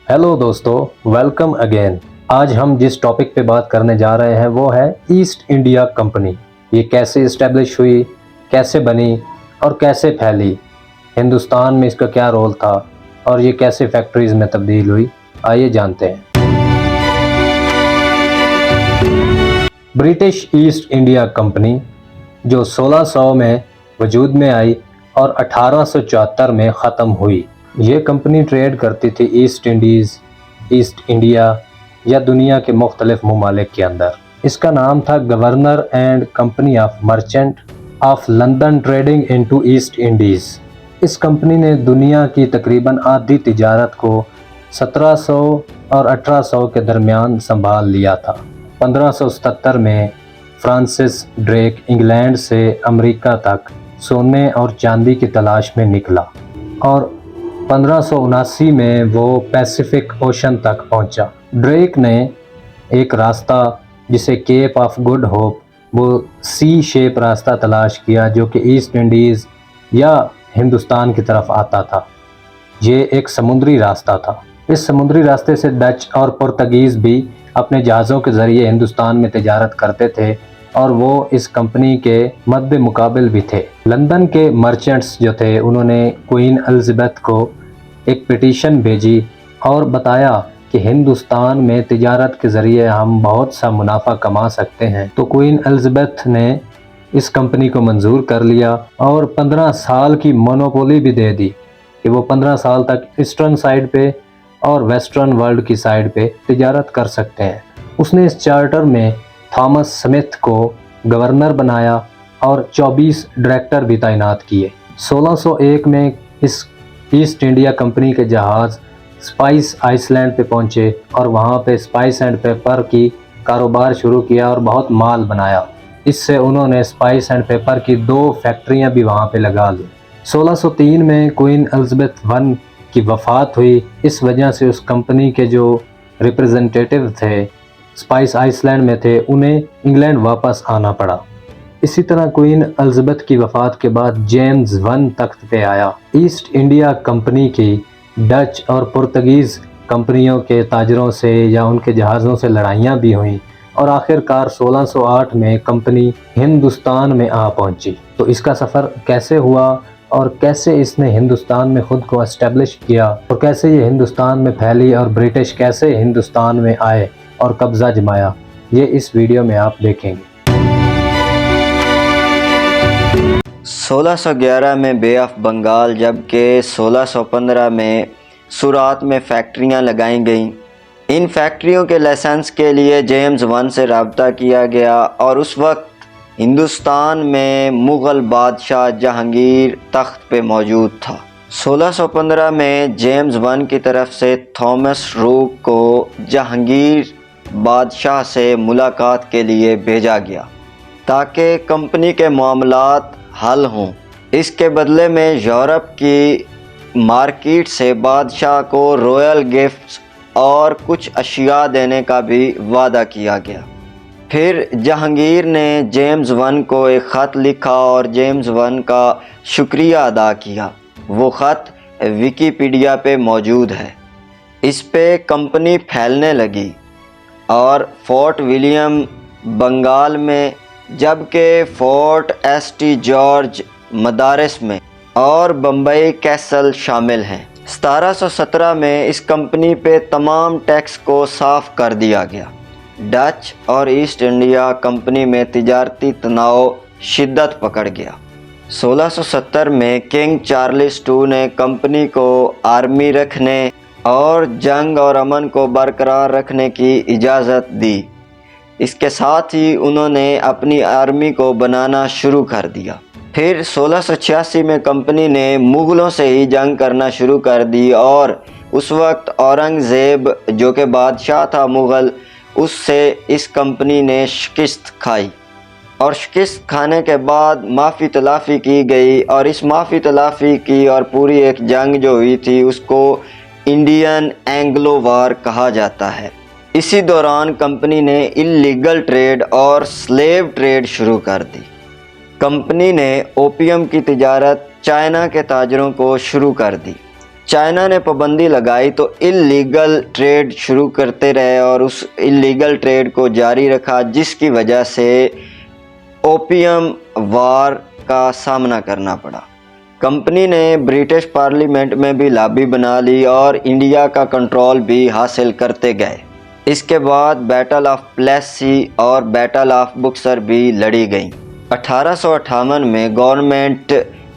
Hello दोस्तों, welcome again. आज हम जिस टॉपिक पे बात करने जा रहे हैं वो है ईस्ट इंडिया कंपनी। ये कैसे इस्टेब्लिश हुई, कैसे बनी और कैसे फैली, हिंदुस्तान में इसका क्या रोल था और ये कैसे फैक्ट्रीज में तब्दील हुई, आइए जानते हैं। ब्रिटिश ईस्ट इंडिया कंपनी जो 1600 में वजूद में आई और 1874 में ख़त्म हुई। ये कंपनी ट्रेड करती थी ईस्ट इंडीज़, ईस्ट इंडिया या दुनिया के मुख्तलिफ ममालिक के अंदर। इसका नाम था governor and company of merchant of London trading into east Indies. इस कंपनी ने दुनिया की तकरीबन आधी तिजारत को 1700 और 1800 के दरमियान संभाल लिया था। 1577 में फ्रांसिस ड्रेक इंग्लैंड से अमेरिका तक सोने और चांदी की तलाश में निकला और 1579 में वो पैसिफिक ओशन तक पहुंचा। ड्रेक ने एक रास्ता जिसे केप ऑफ गुड होप, वो सी शेप रास्ता तलाश किया जो कि ईस्ट इंडीज़ या हिंदुस्तान की तरफ आता था। ये एक समुद्री रास्ता था। इस समुद्री रास्ते से डच और पुर्तगीज़ भी अपने जहाज़ों के ज़रिए हिंदुस्तान में तिजारत करते थे और वो इस कंपनी के मद्दे मुकाबिल भी थे। लंदन के मर्चेंट्स जो थे उन्होंने क्वीन एलिज़ाबेथ को एक पिटीशन भेजी और बताया कि हिंदुस्तान में तिजारत के ज़रिए हम बहुत सा मुनाफा कमा सकते हैं। तो क्वीन एलिज़ाबेथ ने इस कंपनी को मंजूर कर लिया और 15 साल की मोनोपोली भी दे दी कि वो 15 साल तक ईस्टर्न साइड पे और वेस्टर्न वर्ल्ड की साइड पे तिजारत कर सकते हैं। उसने इस चार्टर में थॉमस स्मिथ को गवर्नर बनाया और 24 डायरेक्टर भी तैनात किए। 1601 में इस ईस्ट इंडिया कंपनी के जहाज़ स्पाइस आइसलैंड पे पहुंचे और वहाँ पे स्पाइस एंड पेपर की कारोबार शुरू किया और बहुत माल बनाया। इससे उन्होंने स्पाइस एंड पेपर की 2 फैक्ट्रियाँ भी वहाँ पे लगा ली। 1603 में क्वीन एलिज़ाबेथ I की वफ़ात हुई। इस वजह से उस कंपनी के जो रिप्रेजेंटेटिव थे स्पाइस आइसलैंड में थे, उन्हें इंग्लैंड वापस आना पड़ा। इसी तरह क्वीन एलिज़ाबेथ की वफ़ात के बाद जेम्स I तख्त पे आया। ईस्ट इंडिया कंपनी की डच और पुर्तगीज़ कंपनियों के ताजरों से या उनके जहाज़ों से लड़ाइयाँ भी हुईं और आखिरकार 1608 में कंपनी हिंदुस्तान में आ पहुंची। तो इसका सफ़र कैसे हुआ और कैसे इसने हिंदुस्तान में ख़ुद को एस्टेब्लिश किया और कैसे ये हिंदुस्तान में फैली और ब्रिटिश कैसे हिंदुस्तान में आए और कब्ज़ा जमाया, ये इस वीडियो में आप देखेंगे। 1611 में बे ऑफ बंगाल जबकि 1615 में सूरात में फैक्ट्रियां लगाई गईं। इन फैक्ट्रियों के लाइसेंस के लिए जेम्स I से रब्ता किया गया और उस वक्त हिंदुस्तान में मुग़ल बादशाह जहांगीर तख्त पे मौजूद था। 1615 में जेम्स I की तरफ से थॉमस रूक को जहांगीर बादशाह से मुलाकात के लिए भेजा गया ताकि कंपनी के मामलात हल हों। इसके बदले में यूरोप की मार्केट से बादशाह को रॉयल गिफ्ट्स और कुछ अशिया देने का भी वादा किया गया। फिर जहांगीर ने जेम्स I को एक ख़त लिखा और जेम्स I का शुक्रिया अदा किया। वो ख़त विकिपीडिया पे मौजूद है। इस पे कंपनी फैलने लगी और फोर्ट विलियम बंगाल में, जबकि फोर्ट ST जॉर्ज मदारिस में और बम्बई कैसल शामिल हैं। 1717 में इस कंपनी पे तमाम टैक्स को साफ़ कर दिया गया। डच और ईस्ट इंडिया कंपनी में तिजारती तनाव शिद्दत पकड़ गया। 1670 में किंग चार्ल्स II ने कंपनी को आर्मी रखने और जंग और अमन को बरकरार रखने की इजाज़त दी। इसके साथ ही उन्होंने अपनी आर्मी को बनाना शुरू कर दिया। फिर 1686 में कंपनी ने मुग़लों से ही जंग करना शुरू कर दी और उस वक्त औरंगज़ेब जो कि बादशाह था मुग़ल, उससे इस कंपनी ने शिकस्त खाई और शिकस्त खाने के बाद माफ़ी तलाफ़ी की गई और इस माफ़ी तलाफ़ी की और पूरी एक जंग जो हुई थी उसको इंडियन एंग्लो वार कहा जाता है। इसी दौरान कंपनी ने इल्लीगल ट्रेड और स्लेव ट्रेड शुरू कर दी। कंपनी ने ओपियम की तिजारत चाइना के ताजरों को शुरू कर दी। چائنا نے پابندی لگائی تو اللیگل ٹریڈ شروع کرتے رہے اور اس اللیگل ٹریڈ کو جاری رکھا، جس کی وجہ سے اوپیم وار کا سامنا کرنا پڑا۔ کمپنی نے برٹش پارلیمنٹ میں بھی لابی بنا لی اور انڈیا کا کنٹرول بھی حاصل کرتے گئے۔ اس کے بعد بیٹل آف پلیسی اور بیٹل آف بکسر بھی لڑی گئیں۔ 1858 میں گورنمنٹ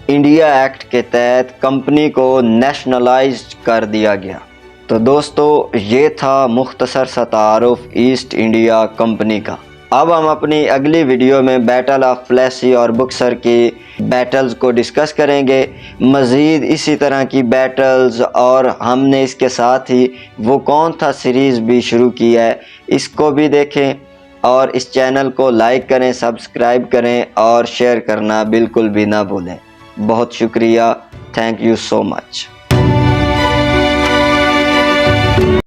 انڈیا ایکٹ کے تحت کمپنی کو نیشنلائزڈ کر دیا گیا۔ تو دوستو یہ تھا مختصر سا تعارف ایسٹ انڈیا کمپنی کا۔ اب ہم اپنی اگلی ویڈیو میں بیٹل آف پلیسی اور بکسر کی بیٹلز کو ڈسکس کریں گے۔ مزید اسی طرح کی بیٹلز اور ہم نے اس کے ساتھ ہی وہ کون تھا سیریز بھی شروع کی ہے، اس کو بھی دیکھیں اور اس چینل کو لائک کریں، سبسکرائب کریں اور شیئر کرنا بالکل بھی نہ بھولیں۔ بہت شکریہ، تھینک یو سو مچ۔